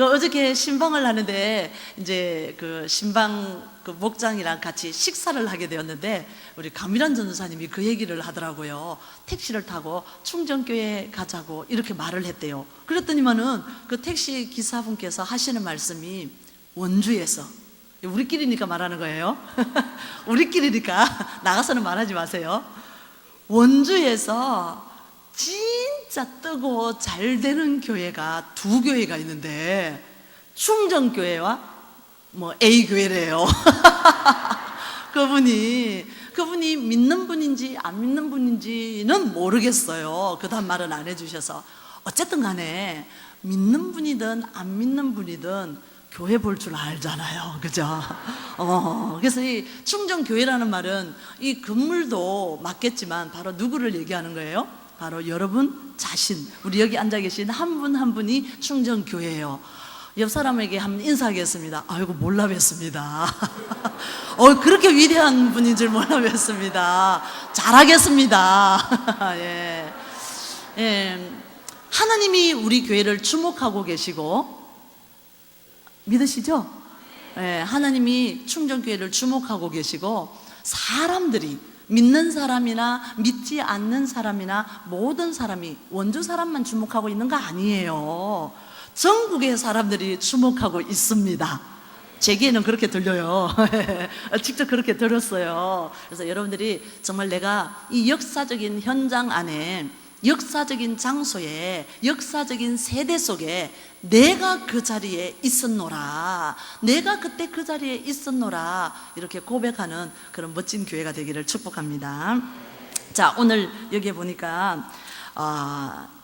어저께 신방을 하는데 이제 그 신방 그 목장이랑 같이 식사를 하게 되었는데 우리 감일환 전도사님이 그 얘기를 하더라고요. 택시를 타고 충정교회 가자고 이렇게 말을 했대요. 그랬더니만은 그 택시 기사분께서 하시는 말씀이 원주에서, 우리끼리니까 말하는 거예요. 우리끼리니까 나가서는 말하지 마세요. 원주에서 진짜 뜨고 잘 되는 교회가 두 교회가 있는데 충정교회와 뭐 A교회래요. 그분이 믿는 분인지 안 믿는 분인지는 모르겠어요. 그다음 말은 안 해주셔서. 어쨌든 간에 믿는 분이든 안 믿는 분이든 교회 볼 줄 알잖아요. 그죠? 그래서 이 충정교회라는 말은 이 건물도 맞겠지만 바로 누구를 얘기하는 거예요? 바로 여러분 자신, 우리 여기 앉아 계신 한 분 한 분이 충정교회예요. 옆 사람에게 한번 인사하겠습니다. 아이고 몰라 뵀습니다. 그렇게 위대한 분인 줄 몰라 뵀습니다. 잘하겠습니다. 예. 예. 하나님이 우리 교회를 주목하고 계시고, 믿으시죠? 예, 하나님이 충정교회를 주목하고 계시고, 사람들이 믿는 사람이나 믿지 않는 사람이나 모든 사람이 원주 사람만 주목하고 있는 거 아니에요. 전국의 사람들이 주목하고 있습니다. 제게는 그렇게 들려요. 직접 그렇게 들었어요. 그래서 여러분들이 정말 내가 이 역사적인 현장 안에, 역사적인 장소에, 역사적인 세대 속에 내가 그 자리에 있었노라, 내가 그때 그 자리에 있었노라, 이렇게 고백하는 그런 멋진 교회가 되기를 축복합니다. 자, 오늘 여기에 보니까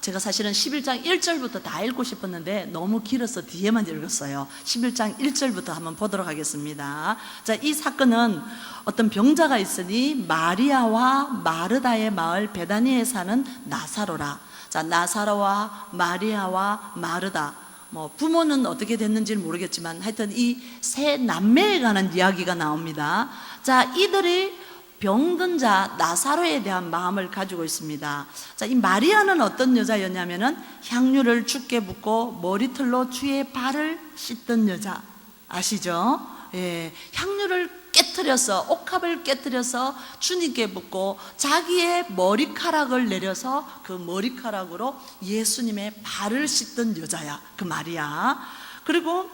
제가 사실은 11장 1절부터 다 읽고 싶었는데 너무 길어서 뒤에만 읽었어요. 11장 1절부터 한번 보도록 하겠습니다. 자, 이 사건은 어떤 병자가 있으니 마리아와 마르다의 마을 베다니에 사는 나사로라. 자, 나사로와 마리아와 마르다, 뭐 부모는 어떻게 됐는지는 모르겠지만 하여튼 이 세 남매에 관한 이야기가 나옵니다. 자, 이들이 병든 자 나사로에 대한 마음을 가지고 있습니다. 자, 이 마리아는 어떤 여자였냐면은 향유를 주께 붓고 머리털로 주의 발을 씻던 여자 아시죠? 예, 향유를 깨트려서, 옥합을 깨트려서 주님께 붓고 자기의 머리카락을 내려서 그 머리카락으로 예수님의 발을 씻던 여자야, 그 마리아. 그리고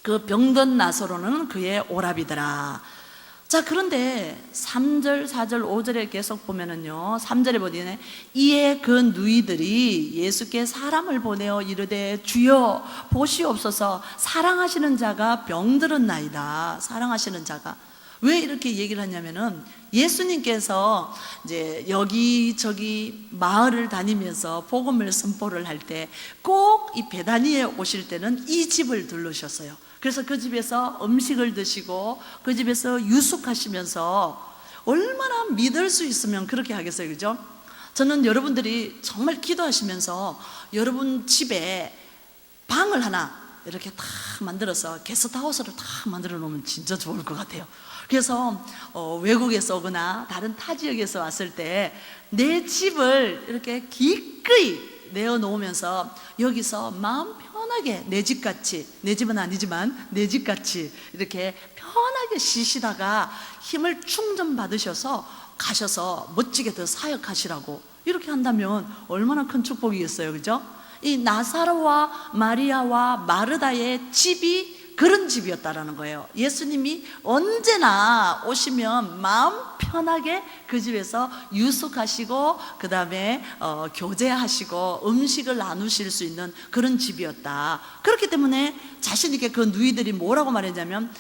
그 병든 나사로는 그의 오라비더라. 자, 그런데 3절, 4절, 5절에 계속 보면은요, 3절에 보니 이에 그 누이들이 예수께 사람을 보내어 이르되 주여 보시옵소서, 사랑하시는 자가 병들었나이다. 사랑하시는 자가. 왜 이렇게 얘기를 하냐면은 예수님께서 이제 여기저기 마을을 다니면서 복음을 선포를 할 때 꼭 이 베다니에 오실 때는 이 집을 들르셨어요. 그래서 그 집에서 음식을 드시고 그 집에서 유숙하시면서 얼마나 믿을 수 있으면 그렇게 하겠어요, 그죠? 저는 여러분들이 정말 기도하시면서 여러분 집에 방을 하나 이렇게 다 만들어서 게스트하우스를 다 만들어 놓으면 진짜 좋을 것 같아요. 그래서 외국에서 오거나 다른 타 지역에서 왔을 때 내 집을 이렇게 기꺼이 내어놓으면서 여기서 마음 편하게 내 집같이, 내 집은 아니지만 내 집같이 이렇게 편하게 쉬시다가 힘을 충전받으셔서 가셔서 멋지게 더 사역하시라고 이렇게 한다면 얼마나 큰 축복이겠어요, 그죠? 이 나사로와 마리아와 마르다의 집이 그런 집이었다라는 거예요. 예수님이 언제나 오시면 마음 편하게 그 집에서 유숙하시고 그 다음에 교제하시고 음식을 나누실 수 있는 그런 집이었다. 그렇기 때문에 자신 있게 그 누이들이 뭐라고 말했냐면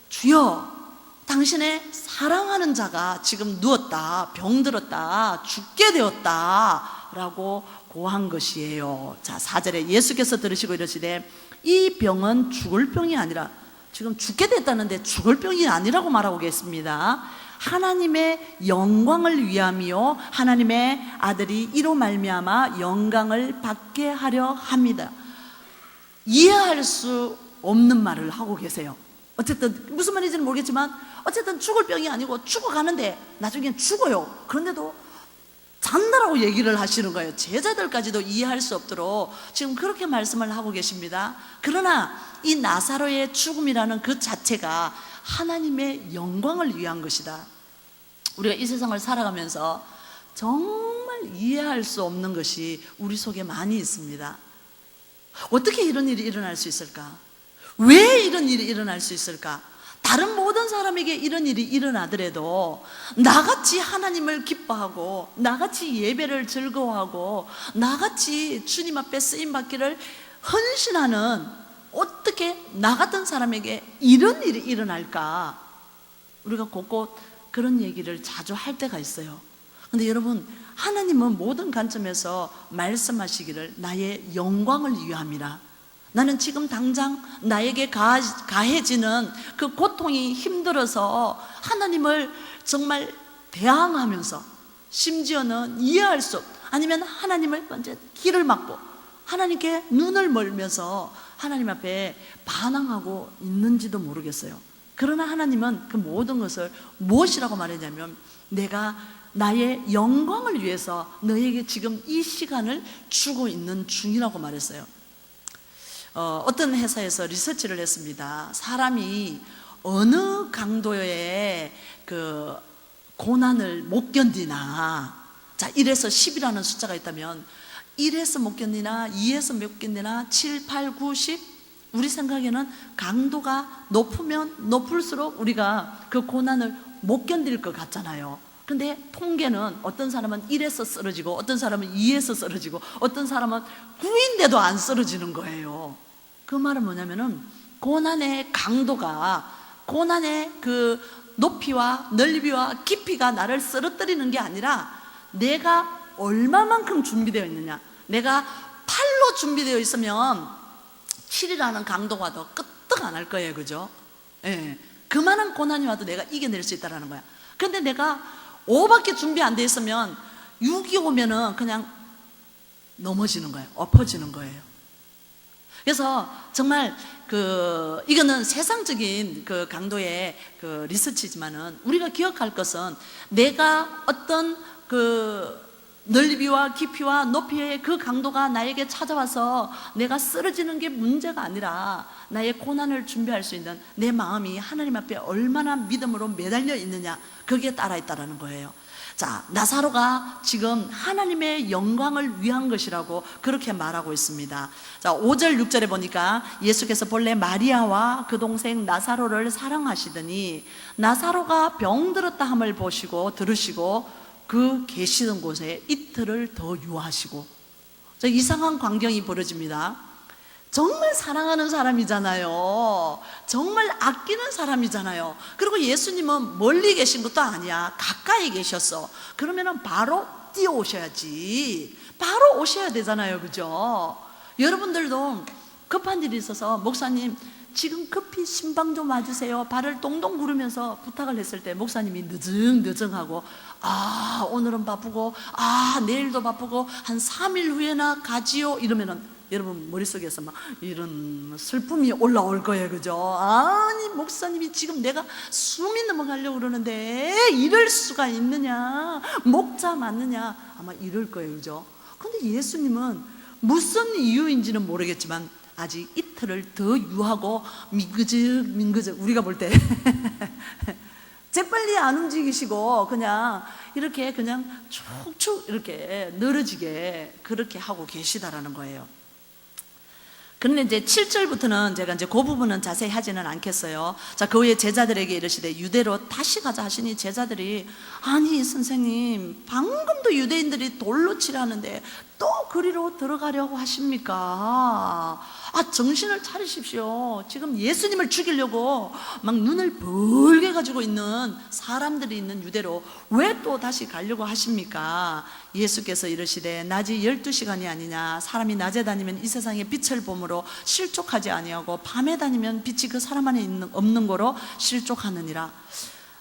주여 당신의 사랑하는 자가 지금 누웠다, 병들었다, 죽게 되었다 라고 고한 것이에요. 자, 4절에 예수께서 들으시고 이러시되 이 병은 죽을 병이 아니라, 지금 죽게 됐다는데 죽을 병이 아니라고 말하고 계십니다. 하나님의 영광을 위함이요 하나님의 아들이 이로 말미암아 영광을 받게 하려 합니다. 이해할 수 없는 말을 하고 계세요. 어쨌든 무슨 말인지는 모르겠지만 어쨌든 죽을 병이 아니고 죽어가는데 나중엔 죽어요. 그런데도 잔다라고 얘기를 하시는 거예요. 제자들까지도 이해할 수 없도록 지금 그렇게 말씀을 하고 계십니다. 그러나 이 나사로의 죽음이라는 그 자체가 하나님의 영광을 위한 것이다. 우리가 이 세상을 살아가면서 정말 이해할 수 없는 것이 우리 속에 많이 있습니다. 어떻게 이런 일이 일어날 수 있을까? 왜 이런 일이 일어날 수 있을까? 다른 모든 사람에게 이런 일이 일어나더라도 나같이 하나님을 기뻐하고 나같이 예배를 즐거워하고 나같이 주님 앞에 쓰임받기를 헌신하는, 어떻게 나 같은 사람에게 이런 일이 일어날까? 우리가 곳곳 그런 얘기를 자주 할 때가 있어요. 근데 여러분, 하나님은 모든 관점에서 말씀하시기를 나의 영광을 위함이라. 나는 지금 당장 나에게 가해지는 그 고통이 힘들어서 하나님을 정말 대항하면서, 심지어는 이해할 수 없, 아니면 하나님을 완전 길을 막고 하나님께 눈을 멀면서 하나님 앞에 반항하고 있는지도 모르겠어요. 그러나 하나님은 그 모든 것을 무엇이라고 말했냐면, 내가 나의 영광을 위해서 너에게 지금 이 시간을 주고 있는 중이라고 말했어요. 어떤 회사에서 리서치를 했습니다. 사람이 어느 강도의 그 고난을 못 견디나, 자 1에서 10이라는 숫자가 있다면 1에서 못 견디나 2에서 못 견디나 7, 8, 9, 10, 우리 생각에는 강도가 높으면 높을수록 우리가 그 고난을 못 견딜 것 같잖아요. 근데 통계는 어떤 사람은 1에서 쓰러지고 어떤 사람은 2에서 쓰러지고 어떤 사람은 9인데도 안 쓰러지는 거예요. 그 말은 뭐냐면은 고난의 강도가, 고난의 그 높이와 넓이와 깊이가 나를 쓰러뜨리는 게 아니라 내가 얼마만큼 준비되어 있느냐. 내가 8로 준비되어 있으면 7이라는 강도가 더 끄떡 안 할 거예요. 그죠? 예. 그만한 고난이 와도 내가 이겨낼 수 있다는 거야. 근데 내가 5밖에 준비 안 돼 있으면 6이 오면은 그냥 넘어지는 거예요. 엎어지는 거예요. 그래서 정말 이거는 세상적인 그 강도의 그 리서치지만은 우리가 기억할 것은, 내가 어떤 그 넓이와 깊이와 높이의 그 강도가 나에게 찾아와서 내가 쓰러지는 게 문제가 아니라 나의 고난을 준비할 수 있는 내 마음이 하나님 앞에 얼마나 믿음으로 매달려 있느냐, 거기에 따라 있다는 거예요. 자, 나사로가 지금 하나님의 영광을 위한 것이라고 그렇게 말하고 있습니다. 자, 5절 6절에 보니까 예수께서 본래 마리아와 그 동생 나사로를 사랑하시더니 나사로가 병들었다 함을 보시고 들으시고 그 계시던 곳에 이틀을 더 유하시고. 자, 이상한 광경이 벌어집니다. 정말 사랑하는 사람이잖아요. 정말 아끼는 사람이잖아요. 그리고 예수님은 멀리 계신 것도 아니야. 가까이 계셨어. 그러면은 바로 뛰어오셔야지. 바로 오셔야 되잖아요. 그죠? 여러분들도 급한 일이 있어서 목사님 지금 급히 신방 좀 와주세요, 발을 동동 구르면서 부탁을 했을 때 목사님이 느증느증하고, 아 오늘은 바쁘고, 아 내일도 바쁘고, 한 3일 후에나 가지요 이러면은 여러분 머릿속에서 막 이런 슬픔이 올라올 거예요. 그죠? 아니 목사님이 지금 내가 숨이 넘어가려고 그러는데 이럴 수가 있느냐, 목자 맞느냐, 아마 이럴 거예요. 그죠? 근데 예수님은 무슨 이유인지는 모르겠지만 아직 이틀을 더 유하고 민그적 우리가 볼 때 재빨리 안 움직이시고 그냥 이렇게 그냥 축축 이렇게 늘어지게 그렇게 하고 계시다라는 거예요. 그런데 이제 7절부터는 제가 이제 그 부분은 자세히 하지는 않겠어요. 자, 그 후에 제자들에게 이르시되 유대로 다시 가자 하시니 제자들이, 아니 선생님 방금도 유대인들이 돌로 치라는데 또 그리로 들어가려고 하십니까? 아 정신을 차리십시오. 지금 예수님을 죽이려고 막 눈을 벌게 가지고 있는 사람들이 있는 유대로 왜 또 다시 가려고 하십니까? 예수께서 이르시되 낮이 12시간이 아니냐. 사람이 낮에 다니면 이 세상의 빛을 보므로 실족하지 아니하고 밤에 다니면 빛이 그 사람 안에 없는 거로 실족하느니라.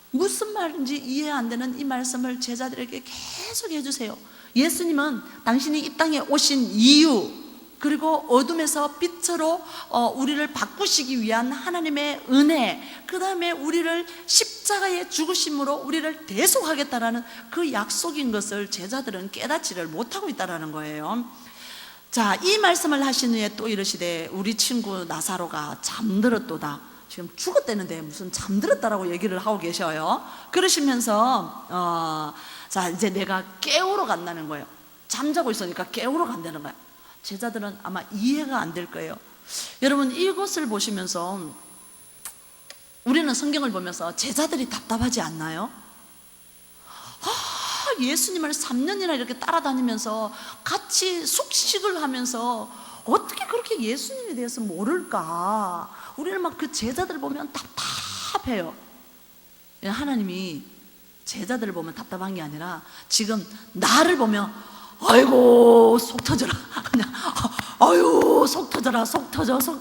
무슨 말인지 이해 안 되는 이 말씀을 제자들에게 계속 해주세요. 예수님은 당신이 이 땅에 오신 이유, 그리고 어둠에서 빛으로 우리를 바꾸시기 위한 하나님의 은혜, 그 다음에 우리를 십자가의 죽으심으로 우리를 대속하겠다라는 그 약속인 것을 제자들은 깨닫지를 못하고 있다는 거예요. 자, 이 말씀을 하신 후에 또 이르시되 우리 친구 나사로가 잠들었도다. 지금 죽었다는데 무슨 잠들었다라고 얘기를 하고 계셔요. 그러시면서 자, 이제 내가 깨우러 간다는 거예요. 잠자고 있으니까 깨우러 간다는 거예요. 제자들은 아마 이해가 안 될 거예요. 여러분, 이것을 보시면서 우리는 성경을 보면서 제자들이 답답하지 않나요? 예수님을 3년이나 이렇게 따라다니면서 같이 숙식을 하면서 어떻게 그렇게 예수님에 대해서 모를까? 우리는 막 그 제자들을 보면 답답해요. 하나님이 제자들을 보면 답답한 게 아니라 지금 나를 보면 아이고 속 터져라, 그냥 아유 속 터져라, 속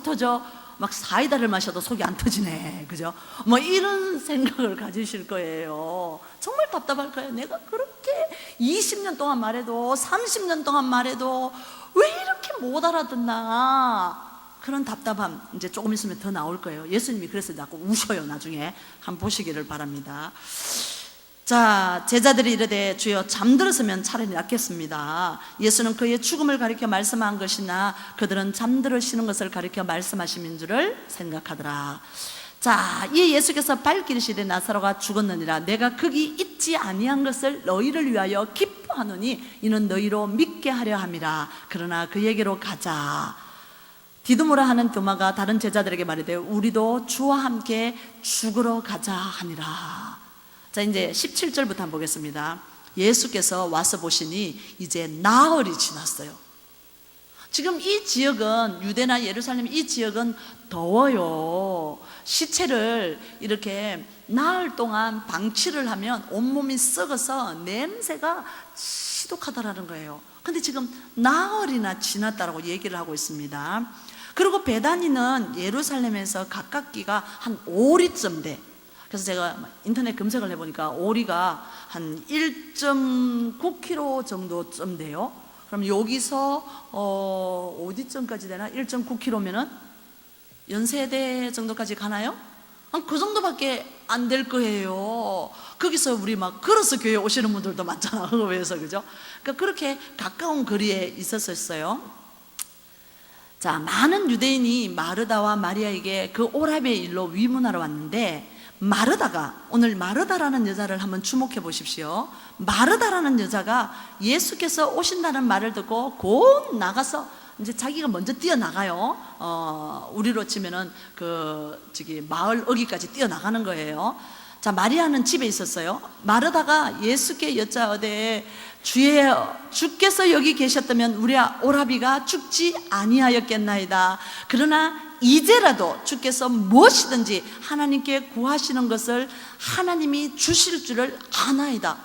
터져 막 사이다를 마셔도 속이 안 터지네, 그죠? 뭐 이런 생각을 가지실 거예요. 정말 답답할 거예요. 내가 그렇게 20년 동안 말해도 30년 동안 말해도 왜 이렇게 못 알아듣나, 그런 답답함 이제 조금 있으면 더 나올 거예요. 예수님이 그래서 자꾸 우셔요. 나중에 한번 보시기를 바랍니다. 자, 제자들이 이르되 주여 잠들었으면 차라리 낫겠습니다. 예수는 그의 죽음을 가리켜 말씀한 것이나 그들은 잠들으시는 것을 가리켜 말씀하심인 줄을 생각하더라. 자, 이 예수께서 밝히 이르시되 나사로가 죽었느니라. 내가 거기 있지 아니한 것을 너희를 위하여 기뻐하노니 이는 너희로 믿게 하려 함이라. 그러나 그에게로 가자. 디두모라 하는 도마가 다른 제자들에게 말하되 우리도 주와 함께 죽으러 가자 하니라. 자, 이제 17절부터 한번 보겠습니다. 예수께서 와서 보시니 이제 나흘이 지났어요. 지금 이 지역은, 유대나 예루살렘 이 지역은 더워요. 시체를 이렇게 나흘 동안 방치를 하면 온몸이 썩어서 냄새가 지독하다라는 거예요. 근데 지금 나흘이나 지났다라고 얘기를 하고 있습니다. 그리고 베다니는 예루살렘에서 가깝기가 한 5리쯤 돼. 그래서 제가 인터넷 검색을 해보니까 오리가 한 1.9km 정도쯤 돼요. 그럼 여기서 어디쯤까지 되나? 1.9km면은 연세대 정도까지 가나요? 그 정도밖에 안 될 거예요. 거기서 우리 막 걸어서 교회 오시는 분들도 많잖아, 흑업에서, 그죠? 그러니까 그렇게 가까운 거리에 있었어요. 자, 많은 유대인이 마르다와 마리아에게 그 오라비의 일로 위문하러 왔는데, 마르다가, 오늘 마르다라는 여자를 한번 주목해 보십시오. 마르다라는 여자가 예수께서 오신다는 말을 듣고 곧 나가서 이제 자기가 먼저 뛰어나가요. 우리로 치면은 마을 어귀까지 뛰어나가는 거예요. 자, 마리아는 집에 있었어요. 마르다가 예수께 여짜오되 주께서 여기 계셨다면 우리 오라비가 죽지 아니하였겠나이다. 그러나 이제라도 주께서 무엇이든지 하나님께 구하시는 것을 하나님이 주실 줄을 아나이다.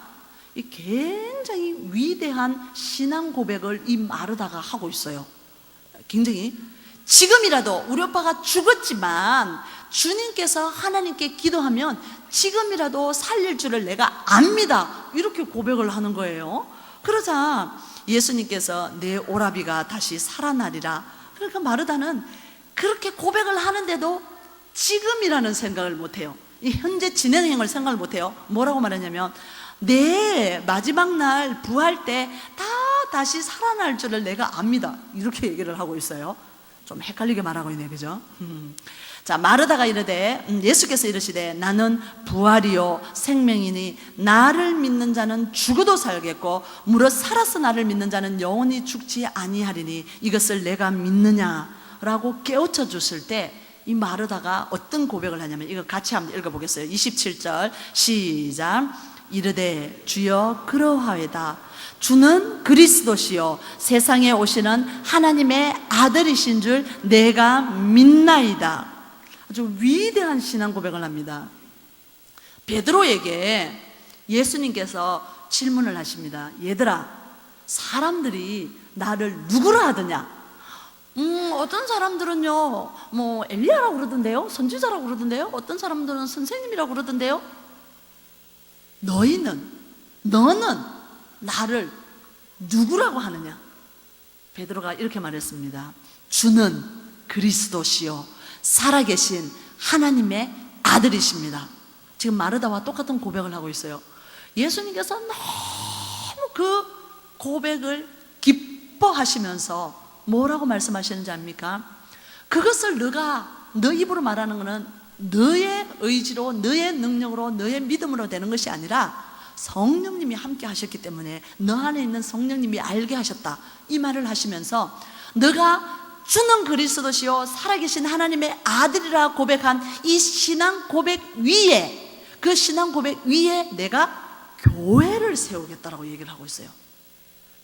이 굉장히 위대한 신앙 고백을 이 마르다가 하고 있어요. 굉장히, 지금이라도 우리 오빠가 죽었지만 주님께서 하나님께 기도하면 지금이라도 살릴 줄을 내가 압니다. 이렇게 고백을 하는 거예요. 그러자 예수님께서 내 오라비가 다시 살아나리라. 그러니까 마르다는 그렇게 고백을 하는데도 지금이라는 생각을 못해요. 이 현재 진행형을 생각을 못해요. 뭐라고 말하냐면 내 마지막 날 부활 때 다시 살아날 줄을 내가 압니다. 이렇게 얘기를 하고 있어요. 좀 헷갈리게 말하고 있네, 그죠? 자, 마르다가 이르되 예수께서 이르시되 나는 부활이요 생명이니 나를 믿는 자는 죽어도 살겠고 무릇 살아서 나를 믿는 자는 영원히 죽지 아니하리니 이것을 내가 믿느냐라고 깨우쳐 줬을 때 이 마르다가 어떤 고백을 하냐면, 이거 같이 한번 읽어보겠어요. 27절 시작. 이르되 주여 그러하외다. 주는 그리스도시요 세상에 오시는 하나님의 아들이신 줄 내가 믿나이다. 아주 위대한 신앙 고백을 합니다. 베드로에게 예수님께서 질문을 하십니다. 얘들아, 사람들이 나를 누구라 하더냐? 어떤 사람들은요 뭐 엘리야라고 그러던데요, 선지자라고 그러던데요, 어떤 사람들은 선생님이라고 그러던데요. 너는 나를 누구라고 하느냐? 베드로가 이렇게 말했습니다. 주는 그리스도시요 살아계신 하나님의 아들이십니다. 지금 마르다와 똑같은 고백을 하고 있어요. 예수님께서 너무 그 고백을 기뻐하시면서 뭐라고 말씀하시는지 압니까? 그것을 너가 너 입으로 말하는 것은 너의 의지로, 너의 능력으로, 너의 믿음으로 되는 것이 아니라 성령님이 함께 하셨기 때문에 너 안에 있는 성령님이 알게 하셨다, 이 말을 하시면서 너가 주는 그리스도시요 살아계신 하나님의 아들이라 고백한 이 신앙 고백 위에, 그 신앙 고백 위에 내가 교회를 세우겠다라고 얘기를 하고 있어요.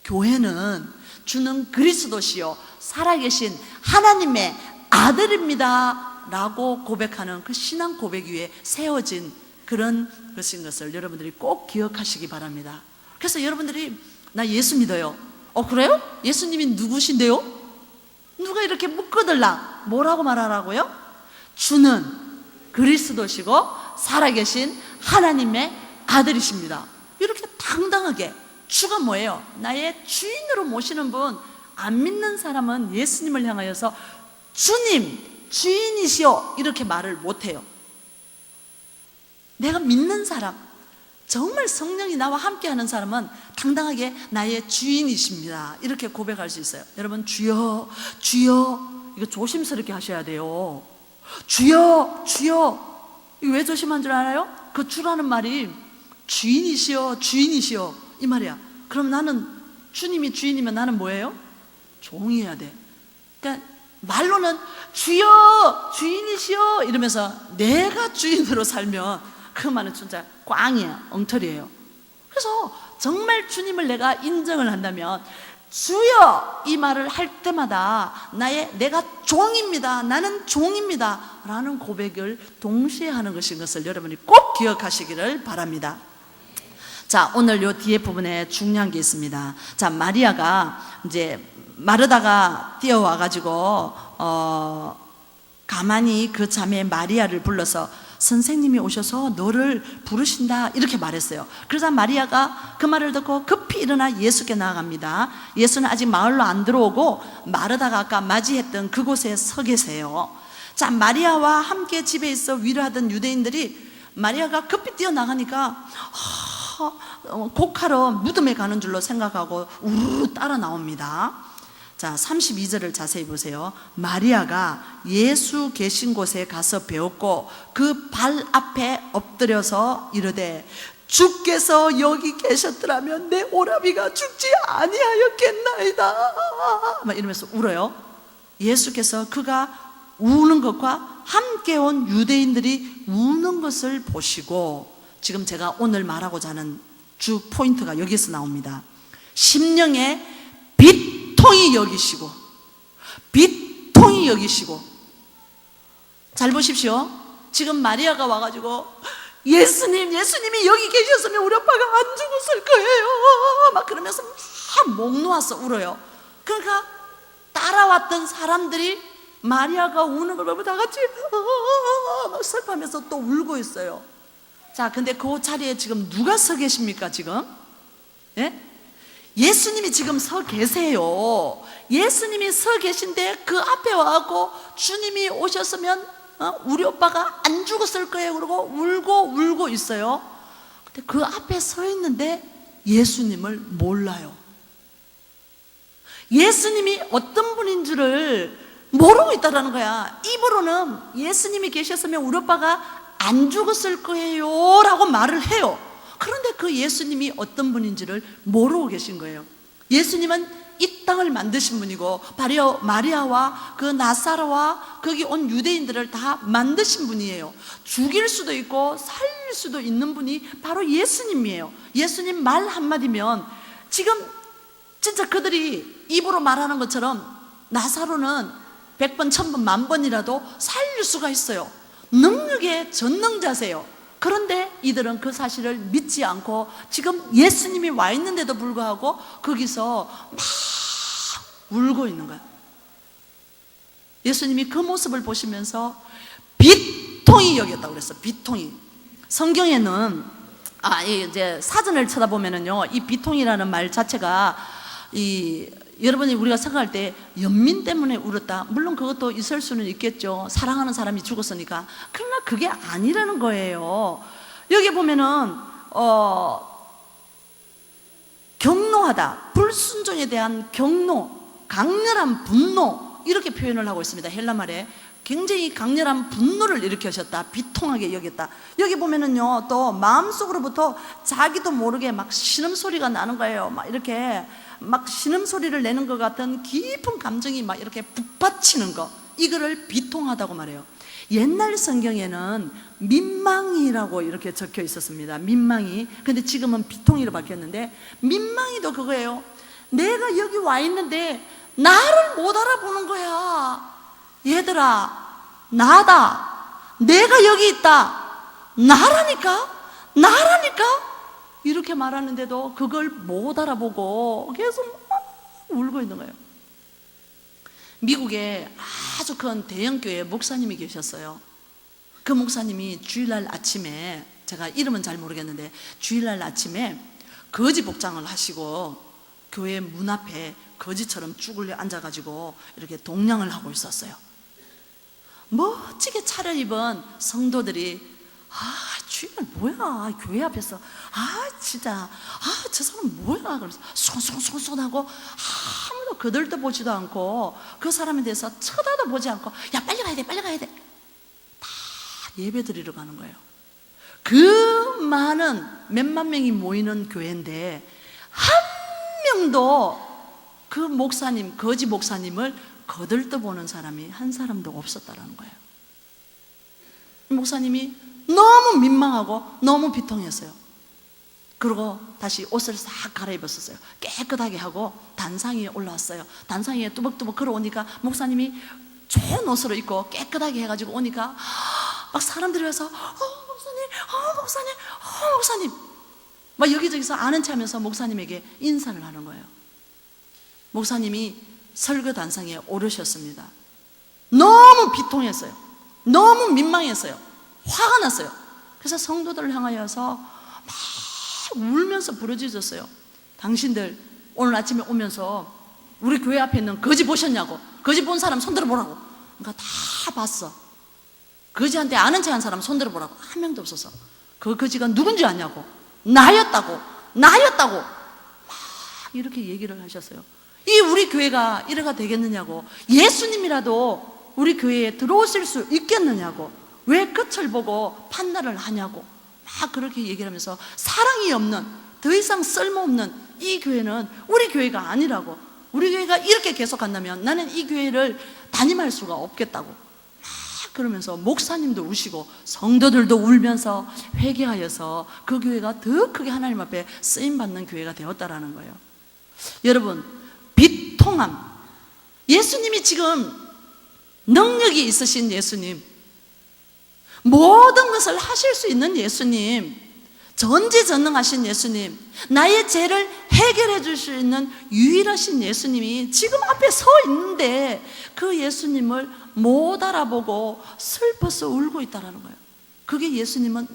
교회는 주는 그리스도시요 살아계신 하나님의 아들입니다 라고 고백하는 그 신앙 고백 위에 세워진 그런 것인 것을 여러분들이 꼭 기억하시기 바랍니다. 그래서 여러분들이 나 예수 믿어요. 그래요? 예수님이 누구신데요? 누가 이렇게 묻거들라 뭐라고 말하라고요? 주는 그리스도시고 살아계신 하나님의 아들이십니다. 이렇게 당당하게, 주가 뭐예요? 나의 주인으로 모시는 분. 안 믿는 사람은 예수님을 향하여서 주님, 주인이시오 이렇게 말을 못해요. 내가 믿는 사람, 정말 성령이 나와 함께하는 사람은 당당하게 나의 주인이십니다 이렇게 고백할 수 있어요. 여러분, 주여 주여, 이거 조심스럽게 하셔야 돼요. 주여 주여, 이거 왜 조심한 줄 알아요? 그 주라는 말이 주인이시여 주인이시여 이 말이야. 그럼 나는, 주님이 주인이면 나는 뭐예요? 종이어야 돼. 그러니까 말로는 주여 주인이시여 이러면서 내가 주인으로 살면 그 말은 진짜 꽝이야, 엉터리예요. 그래서 정말 주님을 내가 인정을 한다면 주여 이 말을 할 때마다 내가 종입니다, 나는 종입니다 라는 고백을 동시에 하는 것인 것을 여러분이 꼭 기억하시기를 바랍니다. 자, 오늘 요 뒤에 부분에 중요한 게 있습니다. 자, 마리아가 이제 마르다가 뛰어와가지고 가만히 그 자매 마리아를 불러서 선생님이 오셔서 너를 부르신다 이렇게 말했어요. 그러자 마리아가 그 말을 듣고 급히 일어나 예수께 나아갑니다. 예수는 아직 마을로 안 들어오고 마르다가 아까 맞이했던 그곳에 서 계세요. 자, 마리아와 함께 집에 있어 위로하던 유대인들이 마리아가 급히 뛰어나가니까 곡하러 무덤에 가는 줄로 생각하고 우르르 따라 나옵니다. 자, 32절을 자세히 보세요. 마리아가 예수 계신 곳에 가서 배웠고 그 발 앞에 엎드려서 이르되 주께서 여기 계셨더라면 내 오라비가 죽지 아니하였겠나이다 막 이러면서 울어요. 예수께서 그가 우는 것과 함께 온 유대인들이 우는 것을 보시고, 지금 제가 오늘 말하고자 하는 주 포인트가 여기서 나옵니다. 심령의 비통히 여기시고, 비통히 여기시고. 잘 보십시오. 지금 마리아가 와가지고 예수님이 여기 계셨으면 우리 오빠가 안 죽었을 거예요 막 그러면서 막 목 놓아서 울어요. 그러니까 따라왔던 사람들이 마리아가 우는 걸 보고 다 같이 막 슬퍼하면서 또 울고 있어요. 자, 근데 그 자리에 지금 누가 서 계십니까 지금? 예? 예수님이 지금 서 계세요. 예수님이 서 계신데 그 앞에 와갖고 주님이 오셨으면 우리 오빠가 안 죽었을 거예요 그러고 울고 있어요. 근데 그 앞에 서 있는데 예수님을 몰라요. 예수님이 어떤 분인 줄을 모르고 있다라는 거야. 입으로는 예수님이 계셨으면 우리 오빠가 안 죽었을 거예요 라고 말을 해요. 그런데 그 예수님이 어떤 분인지를 모르고 계신 거예요. 예수님은 이 땅을 만드신 분이고 마리아와 그 나사로와 거기 온 유대인들을 다 만드신 분이에요. 죽일 수도 있고 살릴 수도 있는 분이 바로 예수님이에요. 예수님 말 한마디면 지금 진짜 그들이 입으로 말하는 것처럼 나사로는 100번, 1000번, 10,000번이라도 살릴 수가 있어요. 능력의 전능자세요. 그런데 이들은 그 사실을 믿지 않고 지금 예수님이 와 있는데도 불구하고 거기서 막 울고 있는 거야. 예수님이 그 모습을 보시면서 비통히 여겼다고 그랬어. 비통히. 성경에는 이제 사전을 쳐다보면은요, 이 비통이라는 말 자체가 여러분이 우리가 생각할 때 연민 때문에 울었다. 물론 그것도 있을 수는 있겠죠. 사랑하는 사람이 죽었으니까. 그러나 그게 아니라는 거예요. 여기 보면은 경노하다, 불순종에 대한 경노, 강렬한 분노, 이렇게 표현을 하고 있습니다. 헬라 말에 굉장히 강렬한 분노를 일으키셨다, 비통하게 여겼다. 여기 보면은요, 또 마음속으로부터 자기도 모르게 막 신음소리가 나는 거예요. 막 이렇게 막 신음소리를 내는 것 같은 깊은 감정이 막 이렇게 북받치는 거, 이거를 비통하다고 말해요. 옛날 성경에는 민망이라고 이렇게 적혀 있었습니다. 민망이. 근데 지금은 비통이로 바뀌었는데, 민망이도 그거예요. 내가 여기 와 있는데 나를 못 알아보는 거야. 얘들아, 나다. 내가 여기 있다. 나라니까? 이렇게 말하는데도 그걸 못 알아보고 계속 막 울고 있는 거예요. 미국에 아주 큰 대형교회 목사님이 계셨어요. 그 목사님이 주일날 아침에, 제가 이름은 잘 모르겠는데, 주일날 아침에 거지 복장을 하시고 교회 문 앞에 거지처럼 쭈글려 앉아가지고 이렇게 동냥을 하고 있었어요. 멋지게 차려입은 성도들이 주일날 뭐야, 교회 앞에서 진짜 저 사람 뭐야, 그래서 손 하고 아무도 그들도 보지도 않고 그 사람에 대해서 쳐다도 보지 않고, 야 빨리 가야 돼 다 예배 드리러 가는 거예요. 그 많은 몇만 명이 모이는 교회인데 한 명도 그 목사님, 거지 목사님을 거들떠보는 사람이 한 사람도 없었다라는 거예요. 목사님이 너무 민망하고 너무 비통했어요. 그리고 다시 옷을 싹 갈아입었어요. 깨끗하게 하고 단상 위에 올라왔어요. 단상 위에 뚜벅뚜벅 걸어오니까 목사님이 좋은 옷으로 입고 깨끗하게 해가지고 오니까 막 사람들이 와서 목사님 막 여기저기서 아는 체 하면서 목사님에게 인사를 하는 거예요. 목사님이 설교 단상에 오르셨습니다. 너무 비통했어요. 너무 민망했어요. 화가 났어요. 그래서 성도들을 향하여서 막 울면서 부르짖었어요. 당신들 오늘 아침에 오면서 우리 교회 앞에 있는 거지 보셨냐고. 거지 본 사람 손 들어보라고. 그러니까 다 봤어. 거지한테 아는 체 한 사람 손 들어보라고. 한 명도 없어서. 그 거지가 누군지 아냐고. 나였다고 막 이렇게 얘기를 하셨어요. 이 우리 교회가 이래가 되겠느냐고. 예수님이라도 우리 교회에 들어오실 수 있겠느냐고. 왜 끝을 보고 판단을 하냐고 막 그렇게 얘기를 하면서, 사랑이 없는, 더 이상 쓸모없는 이 교회는 우리 교회가 아니라고. 우리 교회가 이렇게 계속 간다면 나는 이 교회를 담임할 수가 없겠다고 막 그러면서 목사님도 우시고 성도들도 울면서 회개하여서 그 교회가 더 크게 하나님 앞에 쓰임받는 교회가 되었다라는 거예요. 여러분, 비통함, 예수님이 지금 능력이 있으신 예수님, 모든 것을 하실 수 있는 예수님, 전지전능하신 예수님, 나의 죄를 해결해 줄 수 있는 유일하신 예수님이 지금 앞에 서 있는데 그 예수님을 못 알아보고 슬퍼서 울고 있다는 거예요. 그게 예수님은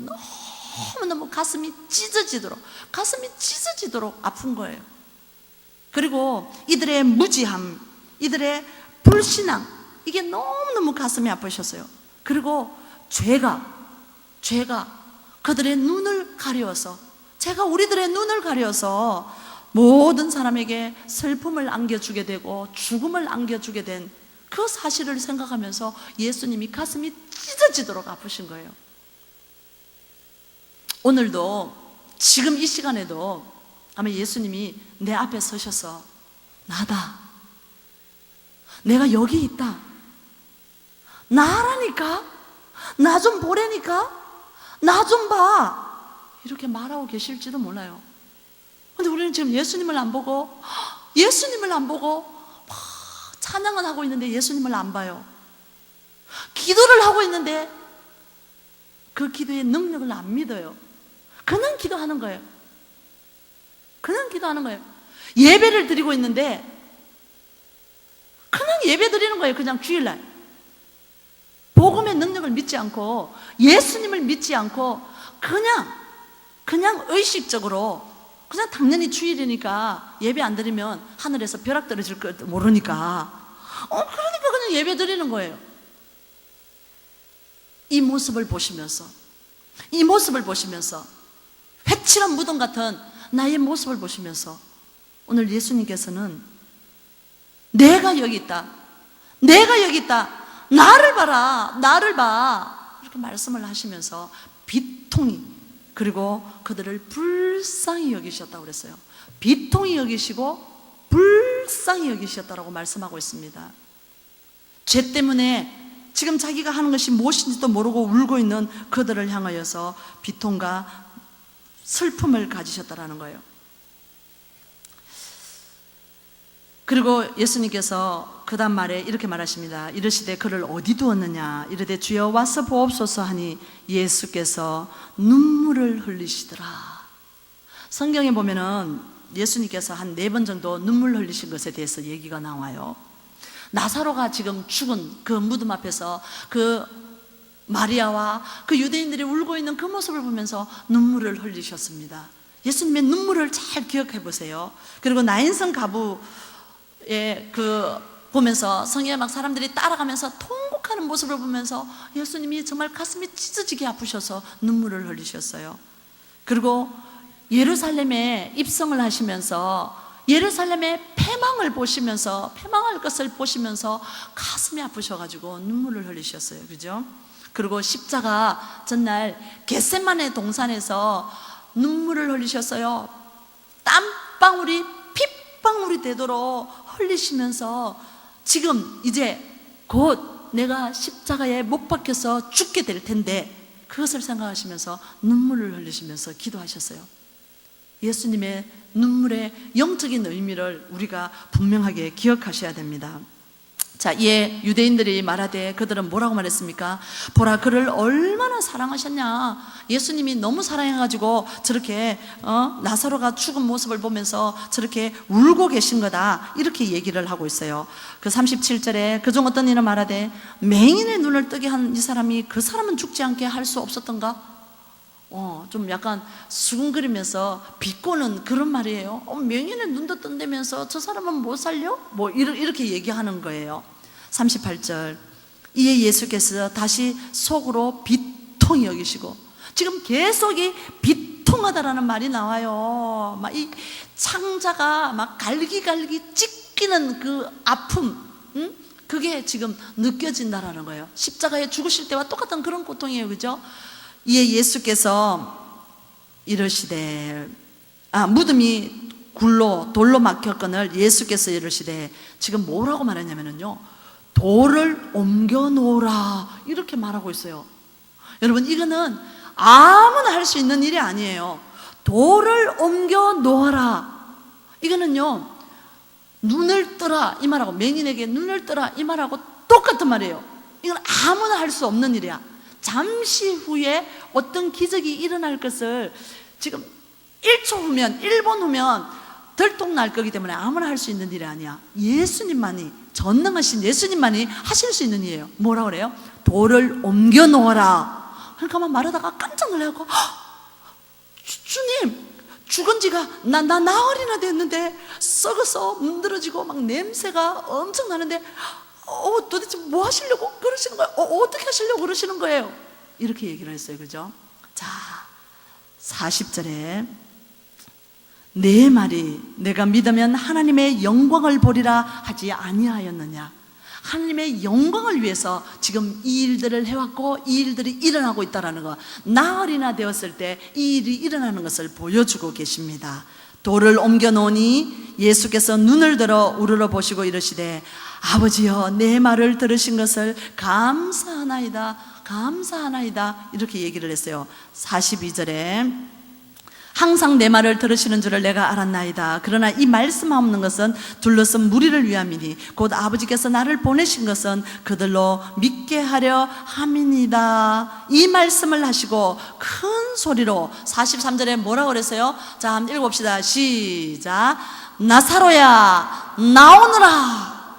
너무너무 가슴이 찢어지도록 아픈 거예요. 그리고 이들의 무지함, 이들의 불신앙, 이게 너무너무 가슴이 아프셨어요. 그리고 죄가 그들의 눈을 가려서, 제가 우리들의 눈을 가려서 모든 사람에게 슬픔을 안겨주게 되고 죽음을 안겨주게 된 그 사실을 생각하면서 예수님이 가슴이 찢어지도록 아프신 거예요. 오늘도 지금 이 시간에도 아마 예수님이 내 앞에 서셔서 나다, 내가 여기 있다, 나라니까, 나 좀 보라니까, 나 좀 봐, 이렇게 말하고 계실지도 몰라요. 근데 우리는 지금 예수님을 안 보고 막 찬양은 하고 있는데 예수님을 안 봐요. 기도를 하고 있는데 그 기도의 능력을 안 믿어요. 그냥 기도하는 거예요. 예배를 드리고 있는데 그냥 예배 드리는 거예요. 그냥 주일날 복음의 능력을 믿지 않고 예수님을 믿지 않고 그냥 의식적으로 그냥 당연히 주일이니까 예배 안 드리면 하늘에서 벼락 떨어질 걸 모르니까 그러니까 그냥 예배 드리는 거예요. 이 모습을 보시면서 회칠한 무덤 같은 나의 모습을 보시면서 오늘 예수님께서는 내가 여기 있다, 나를 봐라, 나를 봐, 이렇게 말씀을 하시면서 비통히, 그리고 그들을 불쌍히 여기셨다고 그랬어요. 비통히 여기시고 불쌍히 여기셨다고 말씀하고 있습니다. 죄 때문에 지금 자기가 하는 것이 무엇인지도 모르고 울고 있는 그들을 향하여서 비통과 슬픔을 가지셨다라는 거예요. 그리고 예수님께서 그 다음 말에 이렇게 말하십니다. 이르시되 그를 어디 두었느냐? 이르되 주여 와서 보옵소서 하니 예수께서 눈물을 흘리시더라. 성경에 보면은 예수님께서 한 4번 정도 눈물 흘리신 것에 대해서 얘기가 나와요. 나사로가 지금 죽은 그 무덤 앞에서 그 마리아와 그 유대인들이 울고 있는 그 모습을 보면서 눈물을 흘리셨습니다. 예수님의 눈물을 잘 기억해 보세요. 그리고 나인성 가부의 보면서 성에 막 사람들이 따라가면서 통곡하는 모습을 보면서 예수님이 정말 가슴이 찢어지게 아프셔서 눈물을 흘리셨어요. 그리고 예루살렘에 입성을 하시면서 예루살렘의 패망할 것을 보시면서 가슴이 아프셔가지고 눈물을 흘리셨어요. 그죠? 그리고 십자가 전날 겟세마네 동산에서 눈물을 흘리셨어요. 땀방울이 핏방울이 되도록 흘리시면서 지금 이제 곧 내가 십자가에 못 박혀서 죽게 될 텐데 그것을 생각하시면서 눈물을 흘리시면서 기도하셨어요. 예수님의 눈물의 영적인 의미를 우리가 분명하게 기억하셔야 됩니다. 자, 이에 유대인들이 말하되 그들은 뭐라고 말했습니까? 보라, 그를 얼마나 사랑하셨냐. 예수님이 너무 사랑해가지고 저렇게 나사로가 죽은 모습을 보면서 저렇게 울고 계신 거다, 이렇게 얘기를 하고 있어요. 그 37절에 그중 어떤 이는 말하되 맹인의 눈을 뜨게 한 이 사람이 그 사람은 죽지 않게 할 수 없었던가? 좀 약간 수근거리면서 비꼬는 그런 말이에요. 맹인의 눈도 뜬다면서 저 사람은 못 살려? 뭐 이렇게 얘기하는 거예요. 38절, 이에 예수께서 다시 속으로 비통히 여기시고, 지금 계속 이 비통하다라는 말이 나와요. 막 이 창자가 막 갈기갈기 찢기는 그 아픔, 그게 지금 느껴진다라는 거예요. 십자가에 죽으실 때와 똑같은 그런 고통이에요. 그죠? 이에 예수께서 이르시되, 무덤이 돌로 막혔거늘 예수께서 이르시되, 지금 뭐라고 말하냐면요, 돌을 옮겨 놓으라, 이렇게 말하고 있어요. 여러분, 이거는 아무나 할 수 있는 일이 아니에요. 돌을 옮겨 놓아라, 이거는요, 눈을 뜨라 이 말하고, 맹인에게 눈을 뜨라 이 말하고 똑같은 말이에요. 이건 아무나 할 수 없는 일이야. 잠시 후에 어떤 기적이 일어날 것을 지금 1초 후면, 1분 후면 들통날 거기 때문에 아무나 할 수 있는 일이 아니야. 예수님만이, 전능하신 예수님만이 하실 수 있는 일이에요. 뭐라 그래요? 돌을 옮겨 놓아라. 그러니까 막 말하다가 깜짝 놀라고, 주님, 죽은 지가 나흘이나 됐는데 썩어서 문드러지고 막 냄새가 엄청 나는데 도대체 뭐 하시려고 그러시는 거예요? 어떻게 하시려고 그러시는 거예요? 이렇게 얘기를 했어요. 그죠? 자, 40절에 내 말이 내가 믿으면 하나님의 영광을 보리라 하지 아니하였느냐. 하나님의 영광을 위해서 지금 이 일들을 해왔고 이 일들이 일어나고 있다는 거, 나흘이나 되었을 때 이 일이 일어나는 것을 보여주고 계십니다. 돌을 옮겨 놓으니 예수께서 눈을 들어 우러러 보시고 이르시되, 아버지여, 내 말을 들으신 것을 감사하나이다, 감사하나이다, 이렇게 얘기를 했어요. 42절에 항상 내 말을 들으시는 줄을 내가 알았나이다. 그러나 이 말씀 없는 것은 둘러선 무리를 위함이니 곧 아버지께서 나를 보내신 것은 그들로 믿게 하려 함이니이다. 이 말씀을 하시고 큰 소리로 43절에 뭐라고 그랬어요? 자, 한번 읽어봅시다. 시작. 나사로야, 나오너라.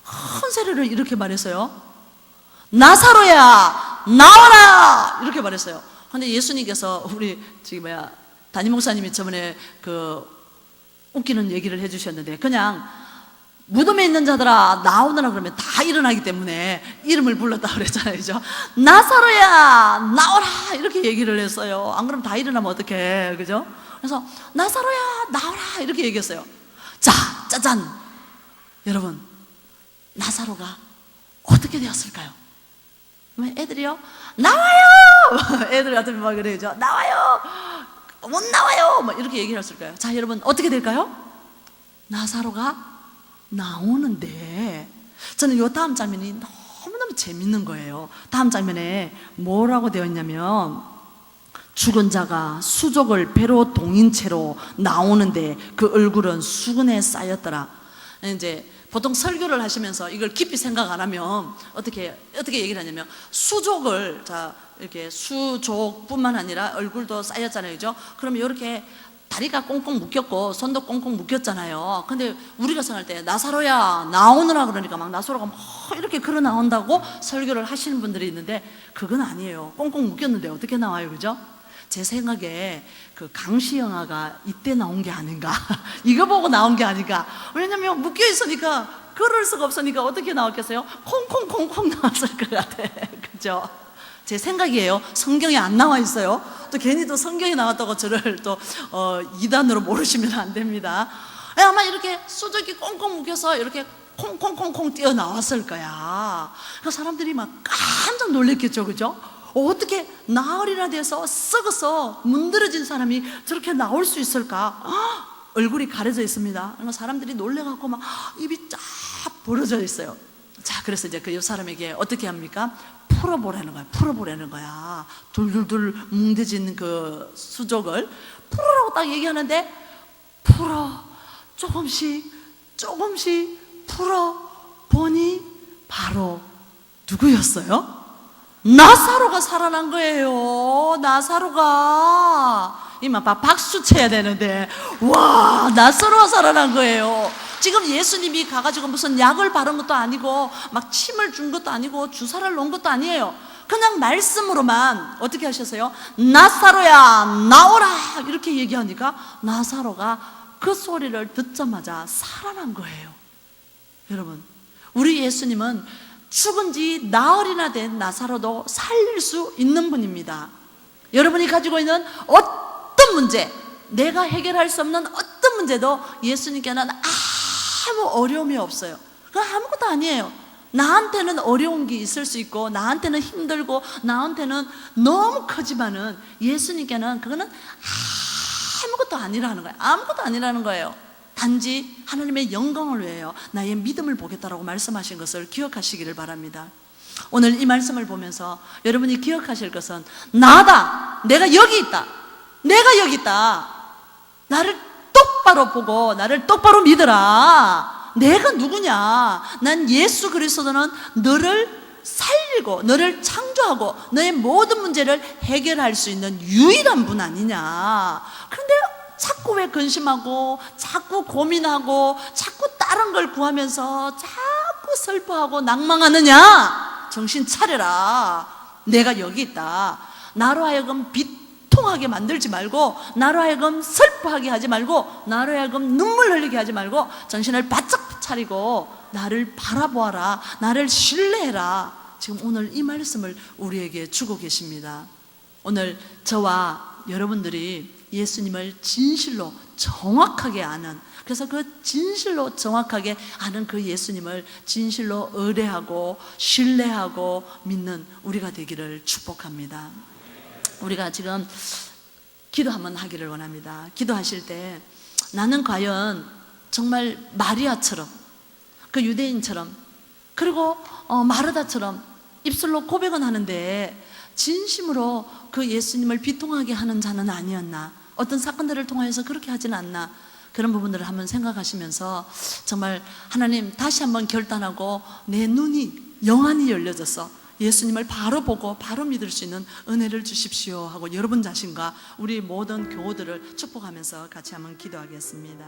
큰 소리를 이렇게 말했어요. 나사로야, 나오라, 이렇게 말했어요. 근데 예수님께서 우리 담임 목사님이 저번에 웃기는 얘기를 해주셨는데, 그냥 무덤에 있는 자들아 나오느라 그러면 다 일어나기 때문에 이름을 불렀다 그랬잖아요, 그죠? 나사로야 나오라 이렇게 얘기를 했어요. 안 그러면 다 일어나면 어떡해, 그죠? 그래서 나사로야 나오라 이렇게 얘기했어요. 자, 짜잔, 여러분, 나사로가 어떻게 되었을까요? 애들이요, 나와요. 애들 같으면 막 그래야죠. 나와요, 못 나와요, 막 이렇게 얘기를 했을 거예요. 자, 여러분, 어떻게 될까요? 나사로가 나오는데, 저는 이 다음 장면이 너무너무 재밌는 거예요. 다음 장면에 뭐라고 되어 있냐면, 죽은 자가 수족을 배로 동인 채로 나오는데 그 얼굴은 수근에 쌓였더라. 이제 보통 설교를 하시면서 이걸 깊이 생각 안 하면 어떻게 얘기를 하냐면, 수족을, 자, 이렇게 수족뿐만 아니라 얼굴도 쌓였잖아요, 그죠? 그러면 이렇게 다리가 꽁꽁 묶였고 손도 꽁꽁 묶였잖아요. 근데 우리가 생각할 때 나사로야 나오느라 그러니까 막 나사로가 막 이렇게 걸어 나온다고 설교를 하시는 분들이 있는데, 그건 아니에요. 꽁꽁 묶였는데 어떻게 나와요, 그죠? 제 생각에 강시 영화가 이때 나온 게 아닌가. 이거 보고 나온 게 아닌가. 왜냐면 묶여 있으니까, 걸을 수가 없으니까 어떻게 나왔겠어요? 콩콩콩콩 나왔을 것 같아. 그죠? 제 생각이에요. 성경에 안 나와 있어요. 또 괜히 또 성경에 나왔다고 저를 또 이단으로 모르시면 안 됩니다. 아마 이렇게 수족이 꽁꽁 묶여서 이렇게 콩콩콩콩 뛰어 나왔을 거야. 그 사람들이 막 깜짝 놀랐겠죠, 그죠? 어떻게 나흘이나 돼서 썩어서 문드러진 사람이 저렇게 나올 수 있을까? 얼굴이 가려져 있습니다. 사람들이 놀래갖고 막 입이 쫙 벌어져 있어요. 자, 그래서 이제 그 옆 사람에게 어떻게 합니까? 풀어보라는 거야. 풀어보라는 거야. 둘둘둘 뭉개진 그 수족을 풀으라고 딱 얘기하는데, 풀어, 조금씩 풀어 보니 바로 누구였어요? 나사로가 살아난 거예요. 나사로가. 이만 박수 쳐야 되는데, 와, 나사로가 살아난 거예요. 지금 예수님이 가가지고 무슨 약을 바른 것도 아니고 막 침을 준 것도 아니고 주사를 놓은 것도 아니에요. 그냥 말씀으로만 어떻게 하셨어요? 나사로야 나오라 이렇게 얘기하니까 나사로가 그 소리를 듣자마자 살아난 거예요. 여러분, 우리 예수님은 죽은 지 나흘이나 된 나사로도 살릴 수 있는 분입니다. 여러분이 가지고 있는 어떤 문제, 내가 해결할 수 없는 어떤 문제도 예수님께는 아무 어려움이 없어요. 그건 아무것도 아니에요. 나한테는 어려운 게 있을 수 있고, 나한테는 힘들고, 나한테는 너무 크지만은 예수님께는 그거는 아무것도 아니라는 거예요. 아무것도 아니라는 거예요. 단지 하나님의 영광을 위하여 나의 믿음을 보겠다라고 말씀하신 것을 기억하시기를 바랍니다. 오늘 이 말씀을 보면서 여러분이 기억하실 것은, 나다, 내가 여기 있다, 내가 여기 있다, 나를 똑바로 보고 나를 똑바로 믿어라. 내가 누구냐? 난 예수 그리스도는 너를 살리고 너를 창조하고 너의 모든 문제를 해결할 수 있는 유일한 분 아니냐. 그런데 자꾸 왜 근심하고 자꾸 고민하고 자꾸 다른 걸 구하면서 자꾸 슬퍼하고 낭망하느냐? 정신 차려라. 내가 여기 있다. 나로 하여금 비통하게 만들지 말고, 나로 하여금 슬퍼하게 하지 말고, 나로 하여금 눈물 흘리게 하지 말고 정신을 바짝 차리고 나를 바라보아라. 나를 신뢰해라. 지금 오늘 이 말씀을 우리에게 주고 계십니다. 오늘 저와 여러분들이 예수님을 진실로 정확하게 아는, 그래서 그 진실로 정확하게 아는 그 예수님을 진실로 의뢰하고 신뢰하고 믿는 우리가 되기를 축복합니다. 우리가 지금 기도 한번 하기를 원합니다. 기도하실 때 나는 과연 정말 마리아처럼, 그 유대인처럼, 그리고 마르다처럼 입술로 고백은 하는데 진심으로 그 예수님을 비통하게 하는 자는 아니었나? 어떤 사건들을 통하여서 그렇게 하지는 않나? 그런 부분들을 한번 생각하시면서 정말 하나님, 다시 한번 결단하고 내 눈이 영안이 열려져서 예수님을 바로 보고 바로 믿을 수 있는 은혜를 주십시오 하고 여러분 자신과 우리 모든 교우들을 축복하면서 같이 한번 기도하겠습니다.